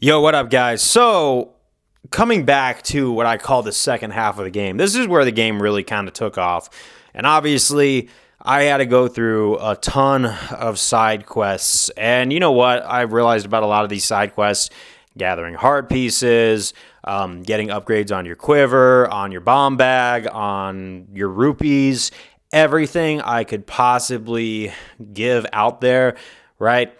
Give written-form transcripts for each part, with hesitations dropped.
Yo, what up, guys? So, coming back to what I call the second half of the game, this is where the game really kind of took off. And obviously, I had to go through a ton of side quests. And you know what? I realized about a lot of these side quests gathering heart pieces, getting upgrades on your quiver, on your bomb bag, on your rupees, everything I could possibly give out there, right?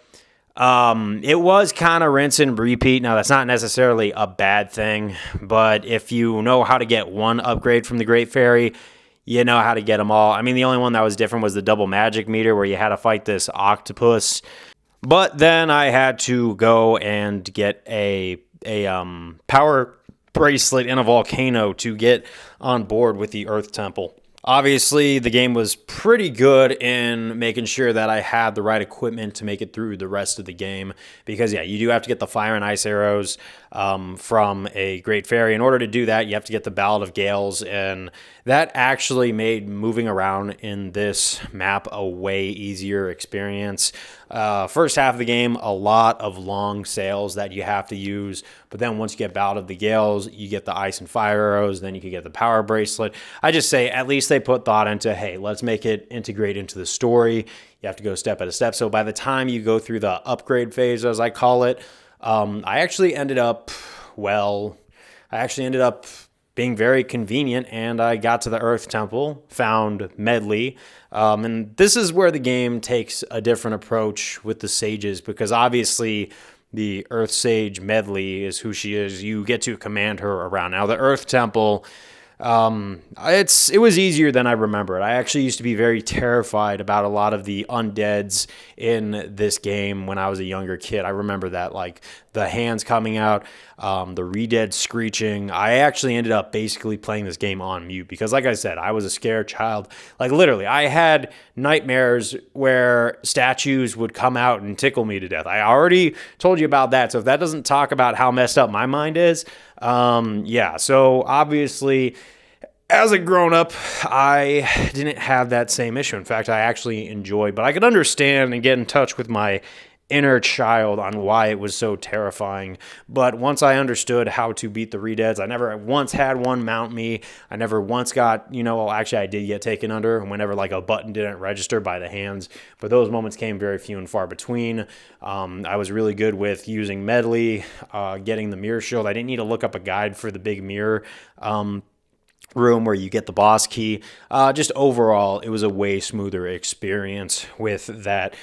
It was kind of rinse and repeat. Now, that's not necessarily a bad thing, but if you know how to get one upgrade from the Great Fairy, you know how to get them all. I mean, the only one that was different was the double magic meter where you had to fight this octopus. But then I had to go and get a power bracelet in a volcano to get on board with the Earth Temple. Obviously, the game was pretty good in making sure that I had the right equipment to make it through the rest of the game. Because, yeah, you do have to get the fire and ice arrows from a Great Fairy. In order to do that, you have to get the Ballad of Gales. And that actually made moving around in this map a way easier experience. First half of the game, a lot of long sails that you have to use. But then once you get Ballad of the Gales, you get the ice and fire arrows. Then you can get the power bracelet. I just say at least they put thought into, hey, let's make it integrate into the story. You have to go step at a step. So by the time you go through the upgrade phase, as I call it, I actually ended up being very convenient, and I got to the Earth Temple, found Medley, and this is where the game takes a different approach with the sages, because obviously the Earth Sage Medley is who she is. You get to command her around. Now, the Earth Temple, it was easier than I remember it. I actually used to be very terrified about a lot of the undeads in this game when I was a younger kid. I remember that, like the hands coming out, the re-dead screeching. I actually ended up basically playing this game on mute because, like I said, I was a scared child. Like literally, I had nightmares where statues would come out and tickle me to death. I already told you about that. So if that doesn't talk about how messed up my mind is, yeah. So obviously, as a grown-up, I didn't have that same issue. In fact, I actually enjoyed, but I could understand and get in touch with my inner child on why it was so terrifying. But once I understood how to beat the Redeads, I never once had one mount me. I never once got, actually I did get taken under whenever like a button didn't register by the hands. But those moments came very few and far between. I was really good with using Medley, getting the mirror shield. I didn't need to look up a guide for the big mirror room where you get the boss key. Just overall, it was a way smoother experience with that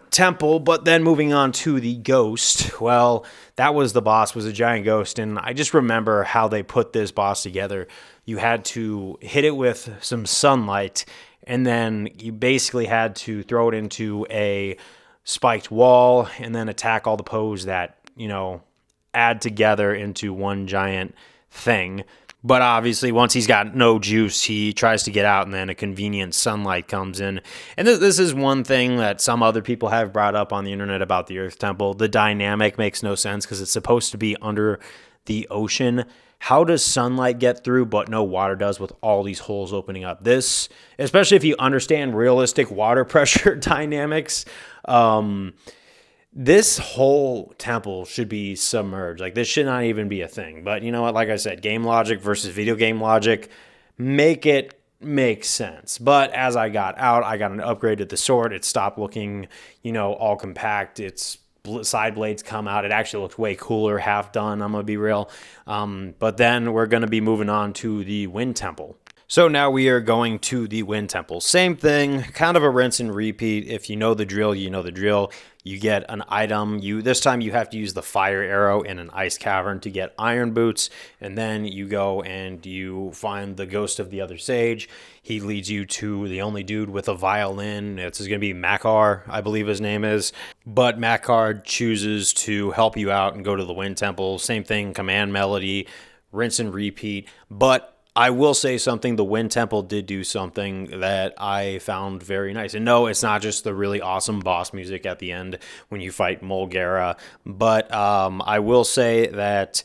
temple. But then moving on to the ghost, well, that was the boss, was a giant ghost, and I just remember how they put this boss together. You had to hit it with some sunlight, and then you basically had to throw it into a spiked wall and then attack all the pose that, add together into one giant thing. But obviously, once he's got no juice, he tries to get out, and then a convenient sunlight comes in. And this is one thing that some other people have brought up on the internet about the Earth Temple. The dynamic makes no sense because it's supposed to be under the ocean. How does sunlight get through, but no water does with all these holes opening up? This, especially if you understand realistic water pressure dynamics, this whole temple should be submerged. Like, this should not even be a thing. But you know what? Like I said, game logic versus video game logic make it make sense. But as I got out, I got an upgrade to the sword. It stopped looking, all compact. Its side blades come out. It actually looked way cooler, half done, I'm going to be real. But then we're going to be moving on to the Wind Temple. So now we are going to the Wind Temple. Same thing, kind of a rinse and repeat. If you know the drill, you know the drill. You get an item. This time you have to use the fire arrow in an ice cavern to get iron boots. And then you go and you find the ghost of the other sage. He leads you to the only dude with a violin. It's going to be Makar, I believe his name is. But Makar chooses to help you out and go to the Wind Temple. Same thing, command melody, rinse and repeat. But I will say something, the Wind Temple did do something that I found very nice. And no, it's not just the really awesome boss music at the end when you fight Mulgara, but I will say that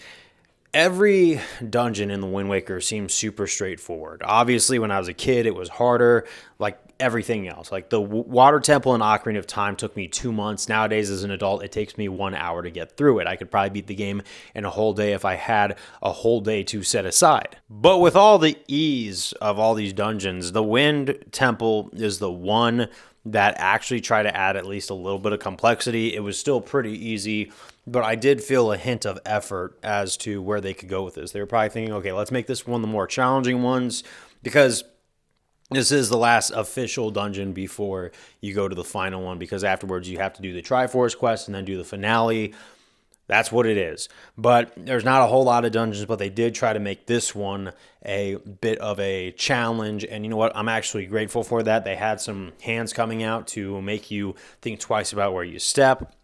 every dungeon in the Wind Waker seems super straightforward. Obviously, when I was a kid, it was harder. Like, everything else. Like the Water Temple and Ocarina of Time took me 2 months. Nowadays, as an adult, it takes me 1 hour to get through it. I could probably beat the game in a whole day if I had a whole day to set aside. But with all the ease of all these dungeons, the Wind Temple is the one that actually tried to add at least a little bit of complexity. It was still pretty easy, but I did feel a hint of effort as to where they could go with this. They were probably thinking, okay, let's make this one of the more challenging ones, because this is the last official dungeon before you go to the final one, because afterwards you have to do the Triforce quest and then do the finale. That's what it is. But there's not a whole lot of dungeons, but they did try to make this one a bit of a challenge. And you know what? I'm actually grateful for that. They had some hands coming out to make you think twice about where you step.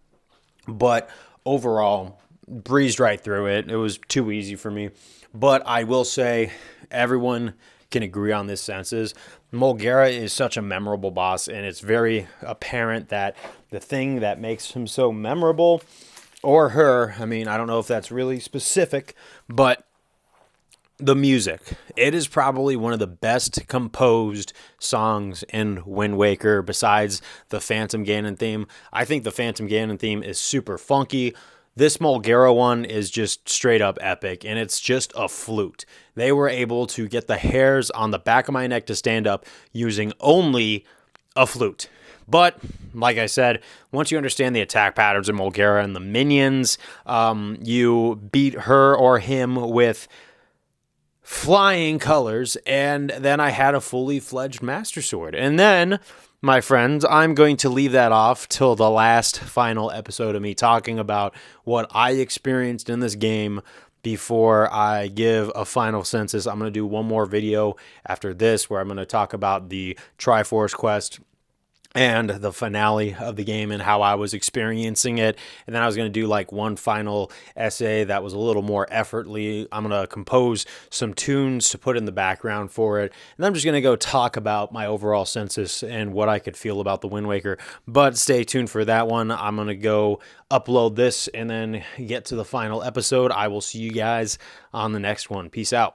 But overall, breezed right through it. It was too easy for me. But I will say, everyone can agree on this census. Mulgara is such a memorable boss, and it's very apparent that the thing that makes him so memorable, or her, I mean, I don't know if that's really specific, but the music. It is probably one of the best composed songs in Wind Waker besides the Phantom Ganon theme. I think the Phantom Ganon theme is super funky. This Mulgara one is just straight up epic, and it's just a flute. They were able to get the hairs on the back of my neck to stand up using only a flute. But, like I said, once you understand the attack patterns of Mulgara and the minions, you beat her or him with flying colors, and then I had a fully fledged Master Sword. And then, my friends, I'm going to leave that off till the last final episode of me talking about what I experienced in this game before I give a final census. I'm going to do one more video after this where I'm going to talk about the Triforce quest and the finale of the game and how I was experiencing it. And then I was going to do like one final essay that was a little more effortly. I'm going to compose some tunes to put in the background for it. And I'm just going to go talk about my overall census and what I could feel about the Wind Waker. But stay tuned for that one. I'm going to go upload this and then get to the final episode. I will see you guys on the next one. Peace out.